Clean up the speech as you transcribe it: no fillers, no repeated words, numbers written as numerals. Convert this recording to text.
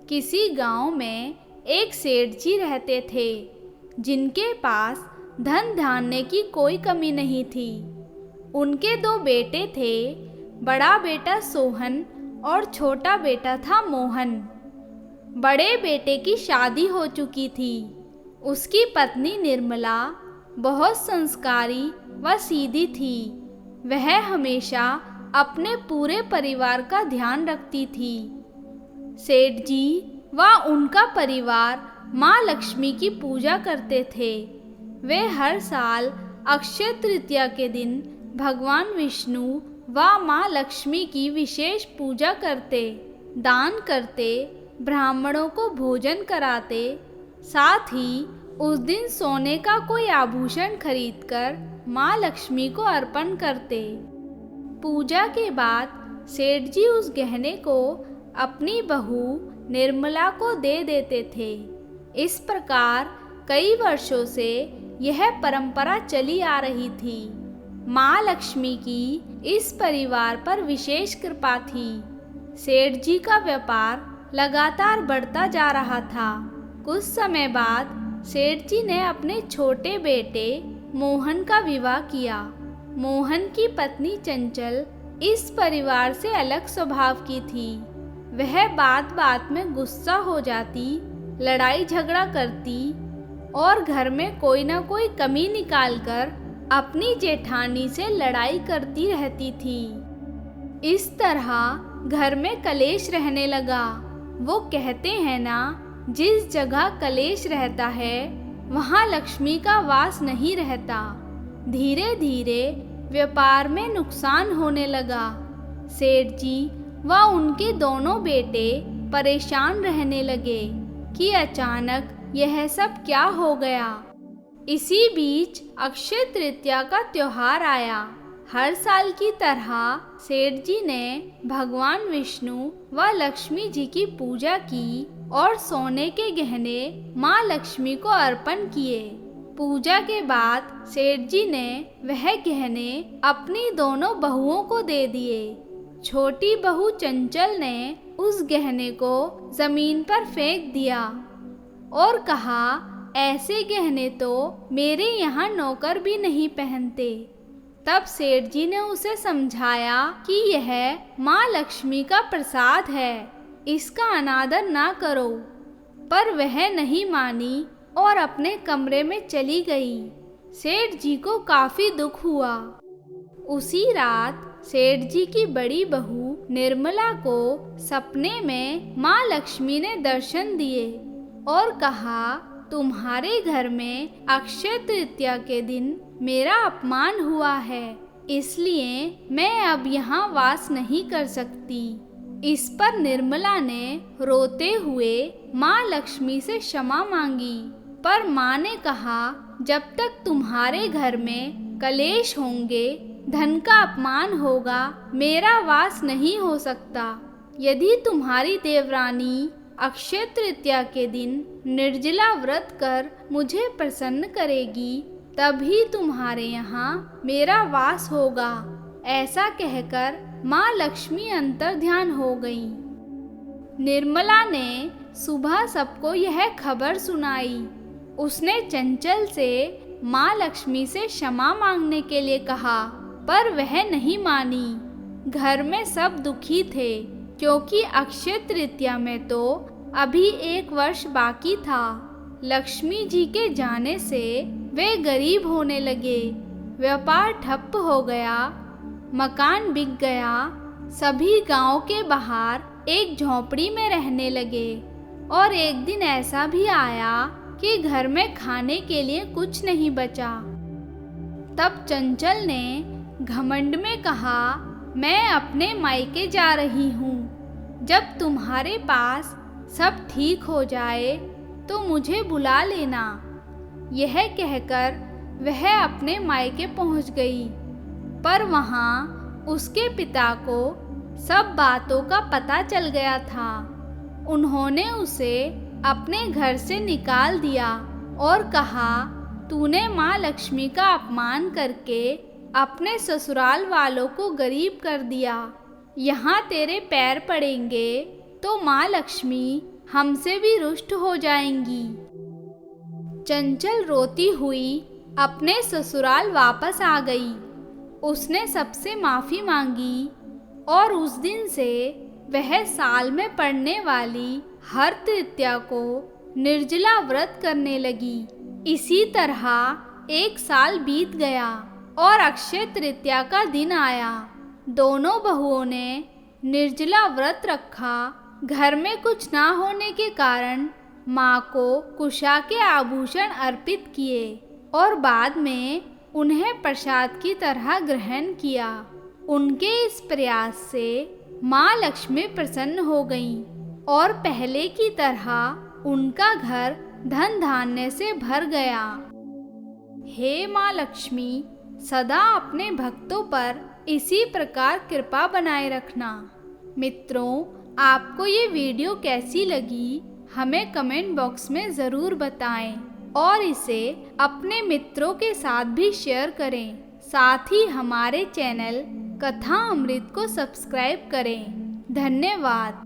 किसी गांव में एक सेठ जी रहते थे, जिनके पास धन धान्य की कोई कमी नहीं थी। उनके दो बेटे थे, बड़ा बेटा सोहन और छोटा बेटा था मोहन। बड़े बेटे की शादी हो चुकी थी। उसकी पत्नी निर्मला बहुत संस्कारी व सीधी थी। वह हमेशा अपने पूरे परिवार का ध्यान रखती थी। सेठ जी व उनका परिवार माँ लक्ष्मी की पूजा करते थे। वे हर साल अक्षय तृतीया के दिन भगवान विष्णु व माँ लक्ष्मी की विशेष पूजा करते, दान करते, ब्राह्मणों को भोजन कराते। साथ ही उस दिन सोने का कोई आभूषण खरीदकर माँ लक्ष्मी को अर्पण करते। पूजा के बाद सेठ जी उस गहने को अपनी बहू निर्मला को दे देते थे। इस प्रकार कई वर्षों से यह परंपरा चली आ रही थी। माँ लक्ष्मी की इस परिवार पर विशेष कृपा थी। सेठ जी का व्यापार लगातार बढ़ता जा रहा था। कुछ समय बाद सेठ जी ने अपने छोटे बेटे मोहन का विवाह किया। मोहन की पत्नी चंचल इस परिवार से अलग स्वभाव की थी। वह बात बात में गुस्सा हो जाती, लड़ाई झगड़ा करती और घर में कोई ना कोई कमी निकालकर अपनी जेठानी से लड़ाई करती रहती थी। इस तरह घर में कलेश रहने लगा। वो कहते हैं ना, जिस जगह कलेश रहता है वहाँ लक्ष्मी का वास नहीं रहता। धीरे धीरे व्यापार में नुकसान होने लगा। सेठ जी व उनके दोनों बेटे परेशान रहने लगे कि अचानक यह सब क्या हो गया। इसी बीच अक्षय तृतीया का त्योहार आया। हर साल की तरह सेठ जी ने भगवान विष्णु व लक्ष्मी जी की पूजा की और सोने के गहने माँ लक्ष्मी को अर्पण किए। पूजा के बाद सेठ जी ने वह गहने अपनी दोनों बहुओं को दे दिए। छोटी बहू चंचल ने उस गहने को जमीन पर फेंक दिया और कहा, ऐसे गहने तो मेरे यहाँ नौकर भी नहीं पहनते। तब सेठ जी ने उसे समझाया कि यह माँ लक्ष्मी का प्रसाद है, इसका अनादर ना करो। पर वह नहीं मानी और अपने कमरे में चली गई। सेठ जी को काफी दुख हुआ। उसी रात सेठ जी की बड़ी बहू निर्मला को सपने में माँ लक्ष्मी ने दर्शन दिए और कहा, तुम्हारे घर में अक्षय तृतीया के दिन मेरा अपमान हुआ है, इसलिए मैं अब यहाँ वास नहीं कर सकती। इस पर निर्मला ने रोते हुए माँ लक्ष्मी से क्षमा मांगी। पर माँ ने कहा, जब तक तुम्हारे घर में कलेश होंगे, धन का अपमान होगा, मेरा वास नहीं हो सकता। यदि तुम्हारी देवरानी अक्षय तृतीया के दिन निर्जला व्रत कर मुझे प्रसन्न करेगी, तभी तुम्हारे यहाँ मेरा वास होगा। ऐसा कहकर माँ लक्ष्मी अंतर्ध्यान हो गई। निर्मला ने सुबह सबको यह खबर सुनाई। उसने चंचल से माँ लक्ष्मी से क्षमा मांगने के लिए कहा, पर वह नहीं मानी। घर में सब दुखी थे, क्योंकि अक्षय तृतीया में तो अभी 1 वर्ष बाकी था। लक्ष्मी जी के जाने से वे गरीब होने लगे। व्यापार ठप्प हो गया, मकान बिक गया। सभी गांव के बाहर एक झोंपड़ी में रहने लगे। और एक दिन ऐसा भी आया कि घर में खाने के लिए कुछ नहीं बचा। तब चंचल ने घमंड में कहा, मैं अपने मायके जा रही हूँ। जब तुम्हारे पास सब ठीक हो जाए तो मुझे बुला लेना। यह कहकर वह अपने मायके पहुँच गई। पर वहाँ उसके पिता को सब बातों का पता चल गया था। उन्होंने उसे अपने घर से निकाल दिया और कहा, तूने माँ लक्ष्मी का अपमान करके अपने ससुराल वालों को गरीब कर दिया। यहाँ तेरे पैर पड़ेंगे तो माँ लक्ष्मी हमसे भी रुष्ट हो जाएंगी। चंचल रोती हुई अपने ससुराल वापस आ गई। उसने सबसे माफ़ी मांगी और उस दिन से वह साल में पड़ने वाली हर तृतीया को निर्जला व्रत करने लगी। इसी तरह एक साल बीत गया और अक्षय तृतीया का दिन आया। दोनों बहुओं ने निर्जला व्रत रखा। घर में कुछ ना होने के कारण माँ को कुशा के आभूषण अर्पित किए और बाद में उन्हें प्रसाद की तरह ग्रहण किया। उनके इस प्रयास से माँ लक्ष्मी प्रसन्न हो गईं और पहले की तरह उनका घर धन धान्य से भर गया। हे माँ लक्ष्मी, सदा अपने भक्तों पर इसी प्रकार कृपा बनाए रखना। मित्रों, आपको ये वीडियो कैसी लगी हमें कमेंट बॉक्स में ज़रूर बताएं और इसे अपने मित्रों के साथ भी शेयर करें। साथ ही हमारे चैनल कथा अमृत को सब्सक्राइब करें। धन्यवाद।